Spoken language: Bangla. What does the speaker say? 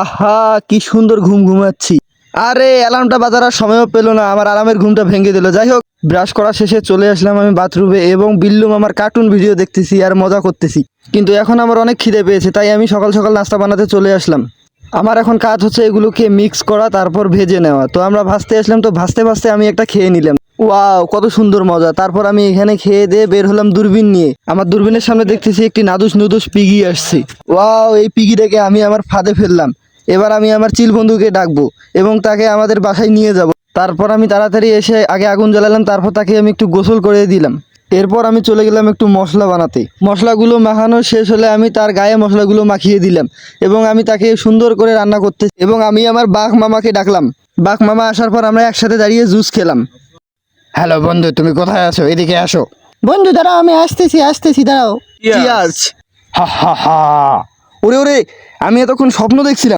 আহা কি সুন্দর ঘুম ঘুমাচ্ছি। আরে অ্যালার্মটা বাজার আর সময়ও পেলো না, আমার আরামের ঘুমটা ভেঙে দিল। যাই হোক, ব্রাশ করা শেষে চলে আসলাম আমি বাথরুমে এবং বিল্লুম আমার কার্টুন ভিডিও দেখতেছি আর মজা করতেছি। কিন্তু এখন আমার অনেক খিদে পেয়েছে, তাই আমি সকাল সকাল নাস্তা বানাতে চলে আসলাম। আমার এখন কাজ হচ্ছে এগুলোকে মিক্স করা, তারপর ভেজে নেওয়া। তো আমরা ভাজতে আসলাম, তো ভাজতে ভাজতে আমি একটা খেয়ে নিলাম। ওয়াও কত সুন্দর মজা। তারপর আমি এখানে খেয়ে দিয়ে বের হলাম দূরবীন নিয়ে। আমার দূরবীনের সামনে দেখতেছি একটি নাদুস নুদুস পিগি আসছে। ওয়াও, এই পিগিটাকে আমি আমার ফাঁদে ফেললাম। এবার আমি আমার চিল বন্ধুকে ডাকবো এবং তাকে আমাদের বাসায় নিয়ে যাব। তারপর আমি তাড়াতাড়ি এসে আগে আগুন জ্বালালাম, তারপর তাকে আমি একটু গোসল করে দিলাম। এরপর আমি চলে গেলাম একটু মশলা বানাতে। মশলাগুলো মাখানো শেষ হলে আমি তার গায়ে মশলাগুলো মাখিয়ে দিলাম এবং আমি তাকে সুন্দর করে রান্না করতে এবং আমি আমার বাঘ মামাকে ডাকলাম। বাঘ মামা আসার পর আমরা একসাথে দাঁড়িয়ে জুস খেলাম। হ্যালো বন্ধু, তুমি কোথায় আছো? এদিকে আসো। বন্ধু দাঁড়াও, আমি আসতেছি দাঁড়াও। চিয়ার্স। হা হা হা। ওরে ওরে, আমি এতক্ষণ স্বপ্ন দেখছিলাম।